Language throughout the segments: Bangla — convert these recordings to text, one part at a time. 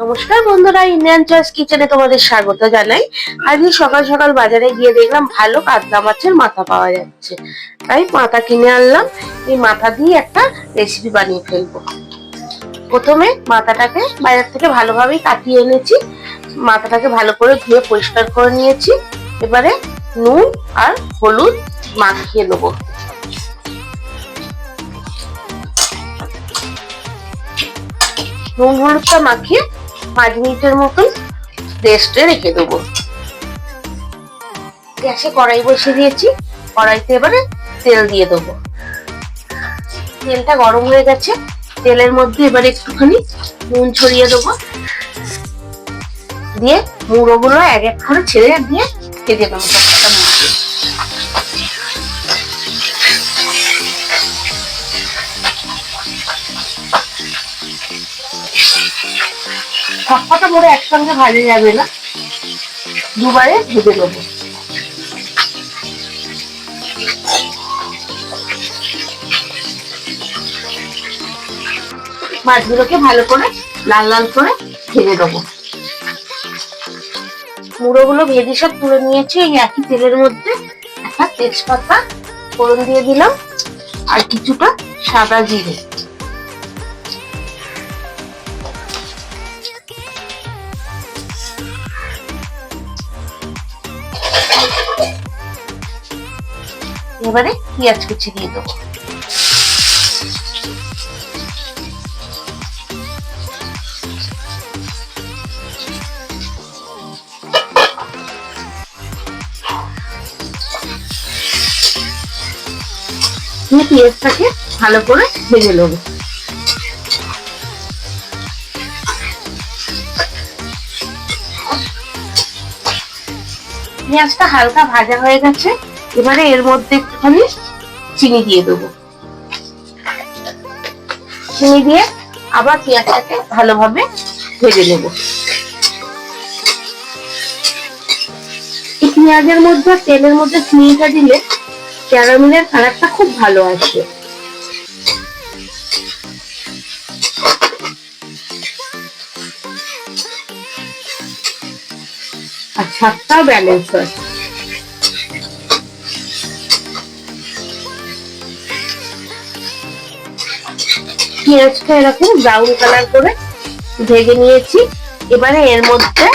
নমস্কার বন্ধুরা, ইন্ডিয়ান চয়েস কিচেনে তোমাদের স্বাগত জানাই। আজকে সকাল সকাল বাজারে গিয়ে দেখলাম ভালো কাতলা মাছের মাথা পাওয়া যাচ্ছে, তাই মাথা কিনে আনলাম। এই মাথা দিয়ে একটা রেসিপি বানিয়ে ফেলবো। প্রথমে মাথাটাকে বাজার থেকে ভালোভাবে কাটিয়ে এনেছি, মাথাটাকে ভালো করে ধুয়ে পরিষ্কার করে নিয়েছি। এবারে নুন আর হলুদ মাখিয়ে নেবো। নুন হলুদটা মাখিয়ে 5 মিনিটের মতন রেস্টে রেখে দেবো। গ্যাসে কড়াই বসিয়ে দিয়েছি, কড়াইতে এবারে তেল দিয়ে দেবো। তেলটা গরম হয়ে গেছে, তেলের মধ্যে এবারে একটুখানি নুন ছড়িয়ে দেবো, দিয়ে মুড়োগুলো এক এক করে ছেড়ে দিয়ে ভেজে নেবো। সবকটা মুড়ো একসঙ্গে ভাজা যাবে না, দুবারে ভেজে নেবো। মাছগুলোকে ভালো করে লাল লাল করে ভেজে দেবো। মুড়োগুলো ভেজে সব তুলে নিয়েছি। এই একই তেলের মধ্যে একটা তেজপাতা ফোড়ন দিয়ে দিলাম আর কিছুটা সাদা জিরে। এবারে পেঁয়াজ কুচি দিয়ে দেবো। পেঁয়াজটাকে ভালো করে ভেজে নেবো। পেঁয়াজটা হালকা ভাজা হয়ে গেছে, এবারে এর মধ্যে একটুখানি চিনি দিয়ে দেবো। চিনি দিয়ে আবার পেঁয়াজটাকে ভালোভাবে ভেজে নেব। এই পেঁয়াজের মধ্যে তেলের মধ্যে চিনিটা দিলে ক্যারামেলের কালারটা খুব ভালো আসে। আর স্বাদটাও ব্যালেন্স হয়। পেঁয়াজটা এরকম ব্রাউন কালার করে ভেজে নিয়েছি। এবারে এর মধ্যে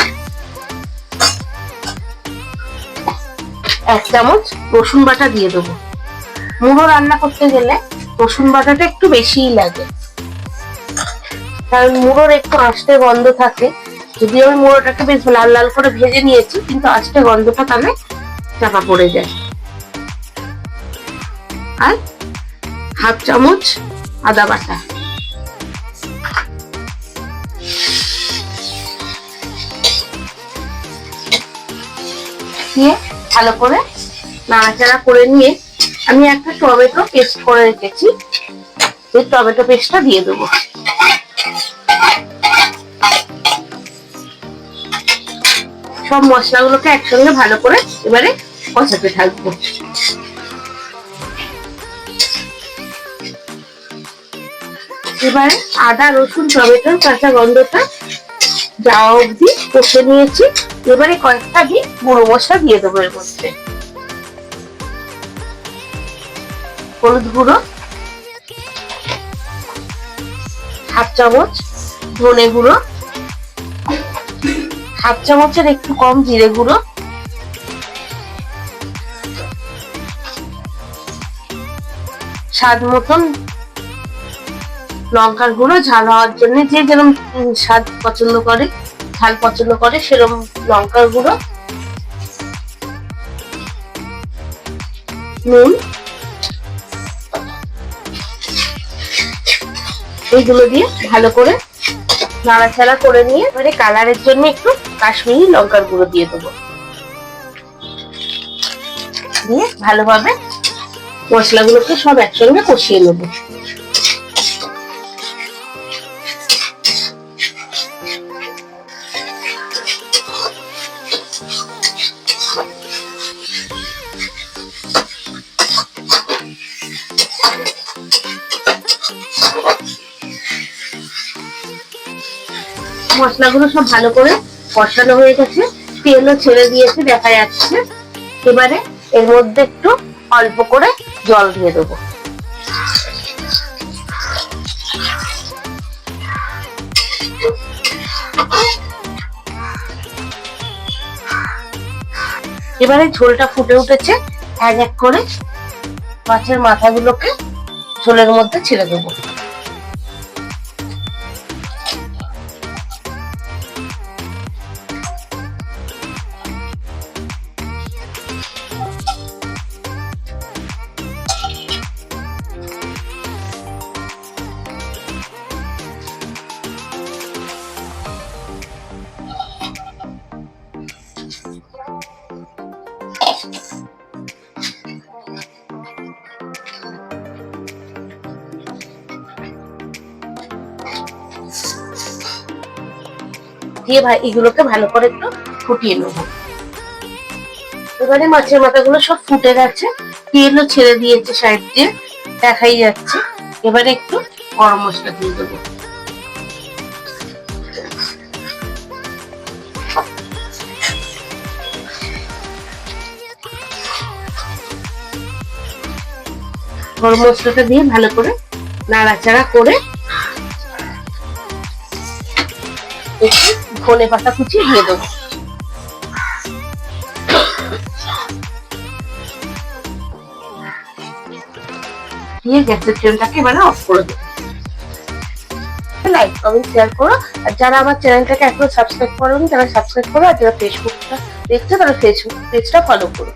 1 চামচ রসুন বাটা দিয়ে দেবো। মুড়ো রান্না করতে গেলে রসুন বাটাটা একটু বেশিই লাগে, কারণ মুড়োর একটু আঁশটে গন্ধ থাকে। যদি আমি মুড়োটাকে বেশ লাল লাল করে ভেজে নিয়েছি, কিন্তু আঁশটে গন্ধটা তাহলে চাপা পড়ে যায়। আর 1/2 চামচ আদা বাটা, দিয়ে ভালো করে নাড়াচাড়া করে নিয়ে আমি একটা টমেটো পেস্ট করে রেখেছি, এই টমেটো পেস্টটা দিয়ে দেবো। সব মশলাগুলোকে একসঙ্গে ভালো করে এবারে কষাতে থাকবো। এবারে আদা রসুন টমেটোর কাঁচা গন্ধটা যাওয়া অবধি কষে নিয়েছি। এবারে কয়েকটা দিয়ে গুঁড়ো মশলা দিয়ে দেবো। এর মধ্যে হলুদ গুঁড়ো 1/2 চামচ, ধনে গুঁড়ো 1/2 চামচের একটু কম জিরে গুঁড়ো, স্বাদ মতন লঙ্কার গুঁড়ো, ঝাল হওয়ার জন্য যে যেরকম স্বাদ পছন্দ করে, ঝাল পছন্দ করে সেরকম লঙ্কার গুঁড়ো, নুন, এইগুলো দিয়ে ভালো করে নাড়াচাড়া করে নিয়ে এবারে কালারের জন্য একটু কাশ্মীরি লঙ্কার গুঁড়ো দিয়ে দেবো। দিয়ে ভালোভাবে মশলাগুলোকে সব একসঙ্গে কষিয়ে নেবো। মশলাগুলো সব ভালো করে কষানো হয়ে গেছে, তেলও ছেড়ে দিয়েছে দেখা যাচ্ছে। এবারে এর মধ্যে একটু অল্প করে জল দিয়ে দেবো। এবারে ঝোলটা ফুটে উঠেছে, এক এক করে মাছের মাথাগুলোকে ঝোলের মধ্যে ছেড়ে দেবো। দিয়ে এগুলোকে ভালো করে একটু ফুটিয়ে নেবো। এবারে মাছের মাথাগুলো সব ফুটে গেছে, তেলও ছেড়ে দিয়েছে সাইড দিয়ে দেখাই যাচ্ছে। এবারে একটু গরম মশলা দিয়ে দেবো। গরম মশলাটা দিয়ে ভালো করে নাড়াচাড়া করে একটু ধনে পাতা কুচি দিয়ে দেবো। দিয়ে গ্যাসের ফ্লেমটাকে এবারে অফ করে দেবো। লাইক কমেন্ট শেয়ার করো, আর যারা আমার চ্যানেলটাকে এখনো সাবস্ক্রাইব করোনি তারা সাবস্ক্রাইব করো, আর যারা ফেসবুকটা দেখছো তারা ফেসবুক পেজটা ফলো করো।